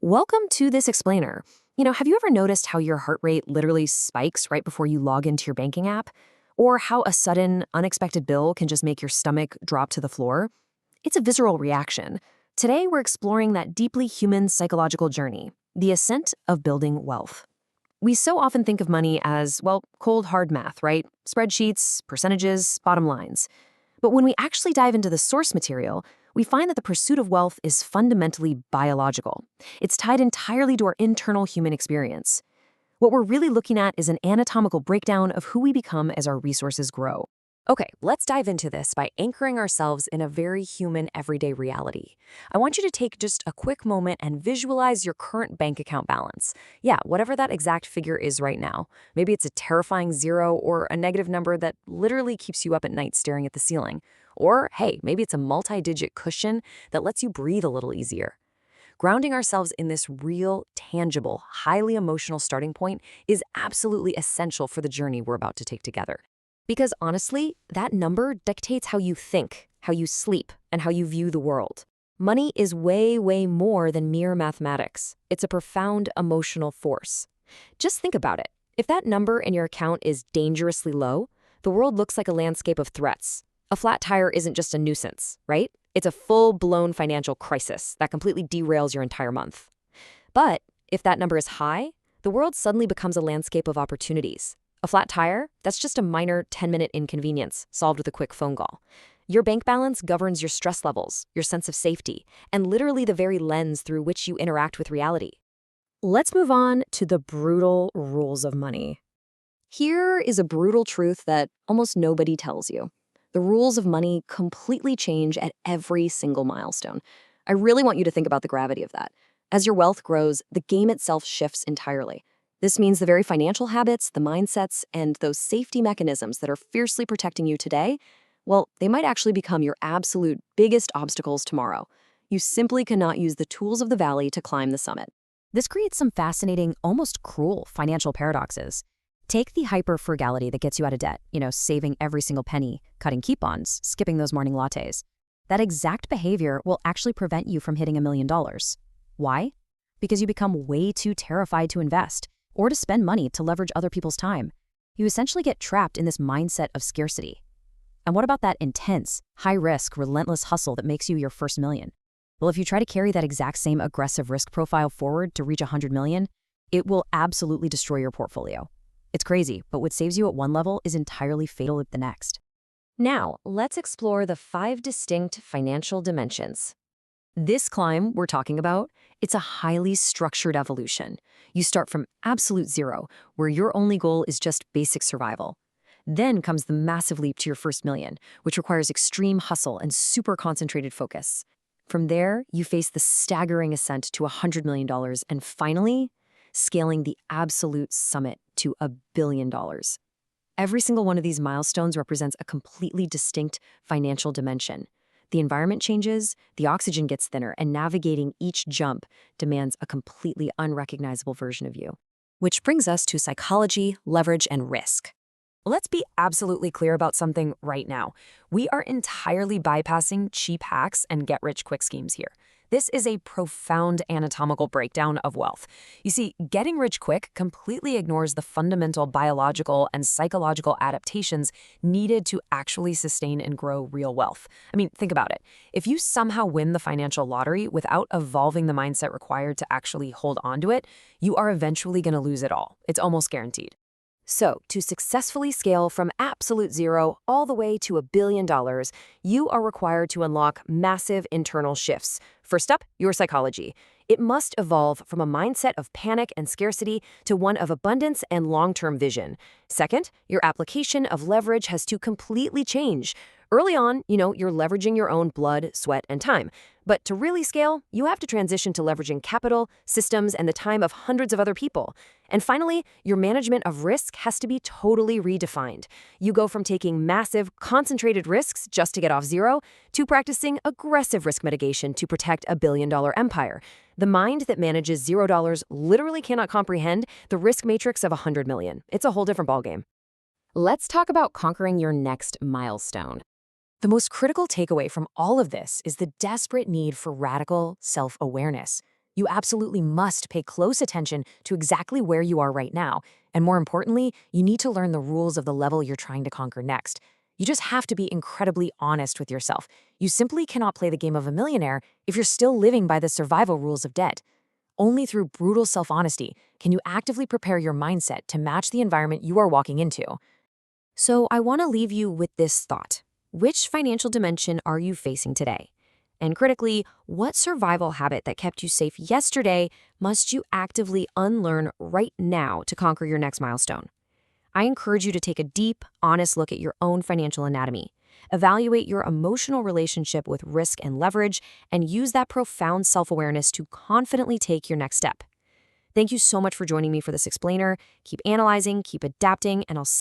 Welcome to this explainer. Have you ever noticed how your heart rate literally spikes right before you log into your banking app? Or how a sudden, unexpected bill can just make your stomach drop to the floor? It's a visceral reaction. Today, we're exploring that deeply human psychological journey, the ascent of building wealth. We so often think of money as, well, cold, hard math, right? Spreadsheets, percentages, bottom lines. But when we actually dive into the source material, we find that the pursuit of wealth is fundamentally biological. It's tied entirely to our internal human experience. What we're really looking at is an anatomical breakdown of who we become as our resources grow. Okay, let's dive into this by anchoring ourselves in a very human, everyday reality. I want you to take just a quick moment and visualize your current bank account balance. Yeah, whatever that exact figure is right now. Maybe it's a terrifying zero or a negative number that literally keeps you up at night staring at the ceiling. Or, hey, maybe it's a multi-digit cushion that lets you breathe a little easier. Grounding ourselves in this real, tangible, highly emotional starting point is absolutely essential for the journey we're about to take together. Because honestly, that number dictates how you think, how you sleep, and how you view the world. Money is way, way more than mere mathematics. It's a profound emotional force. Just think about it. If that number in your account is dangerously low, the world looks like a landscape of threats. A flat tire isn't just a nuisance, right? It's a full-blown financial crisis that completely derails your entire month. But if that number is high, the world suddenly becomes a landscape of opportunities. A flat tire, that's just a minor 10-minute inconvenience solved with a quick phone call. Your bank balance governs your stress levels, your sense of safety, and literally the very lens through which you interact with reality. Let's move on to the brutal rules of money. Here is a brutal truth that almost nobody tells you. The rules of money completely change at every single milestone. I really want you to think about the gravity of that. As your wealth grows, the game itself shifts entirely. This means the very financial habits, the mindsets, and those safety mechanisms that are fiercely protecting you today, well, they might actually become your absolute biggest obstacles tomorrow. You simply cannot use the tools of the valley to climb the summit. This creates some fascinating, almost cruel financial paradoxes. Take the hyper-frugality that gets you out of debt, saving every single penny, cutting coupons, skipping those morning lattes. That exact behavior will actually prevent you from hitting $1 million. Why? Because you become way too terrified to invest or to spend money to leverage other people's time. You essentially get trapped in this mindset of scarcity. And what about that intense, high-risk, relentless hustle that makes you your first million? Well, if you try to carry that exact same aggressive risk profile forward to reach 100 million, it will absolutely destroy your portfolio. It's crazy, but what saves you at one level is entirely fatal at the next. Now, let's explore the 5 distinct financial dimensions. This climb we're talking about, it's a highly structured evolution. You start from absolute zero, where your only goal is just basic survival. Then comes the massive leap to your first million, which requires extreme hustle and super concentrated focus. From there, you face the staggering ascent to $100 million, and finally, scaling the absolute summit to $1 billion. Every single one of these milestones represents a completely distinct financial dimension. The environment changes, the oxygen gets thinner, and navigating each jump demands a completely unrecognizable version of you. Which brings us to psychology, leverage, and risk. Let's be absolutely clear about something right now. We are entirely bypassing cheap hacks and get-rich-quick schemes here. This is a profound anatomical breakdown of wealth. You see, getting rich quick completely ignores the fundamental biological and psychological adaptations needed to actually sustain and grow real wealth. I mean, think about it. If you somehow win the financial lottery without evolving the mindset required to actually hold on to it, you are eventually going to lose it all. It's almost guaranteed. So, to successfully scale from absolute zero all the way to $1 billion, you are required to unlock massive internal shifts. First up, your psychology. It must evolve from a mindset of panic and scarcity to one of abundance and long-term vision. Second, your application of leverage has to completely change. Early on, you're leveraging your own blood, sweat, and time. But to really scale, you have to transition to leveraging capital, systems, and the time of hundreds of other people. And finally, your management of risk has to be totally redefined. You go from taking massive, concentrated risks just to get off zero to practicing aggressive risk mitigation to protect a billion-dollar empire. The mind that manages $0 literally cannot comprehend the risk matrix of 100 million. It's a whole different ballgame. Let's talk about conquering your next milestone. The most critical takeaway from all of this is the desperate need for radical self-awareness. You absolutely must pay close attention to exactly where you are right now. And more importantly, you need to learn the rules of the level you're trying to conquer next. You just have to be incredibly honest with yourself. You simply cannot play the game of a millionaire if you're still living by the survival rules of debt. Only through brutal self-honesty can you actively prepare your mindset to match the environment you are walking into. So I want to leave you with this thought. Which financial dimension are you facing today? And critically, what survival habit that kept you safe yesterday must you actively unlearn right now to conquer your next milestone? I encourage you to take a deep, honest look at your own financial anatomy. Evaluate your emotional relationship with risk and leverage, and use that profound self-awareness to confidently take your next step. Thank you so much for joining me for this explainer. Keep analyzing, keep adapting, and I'll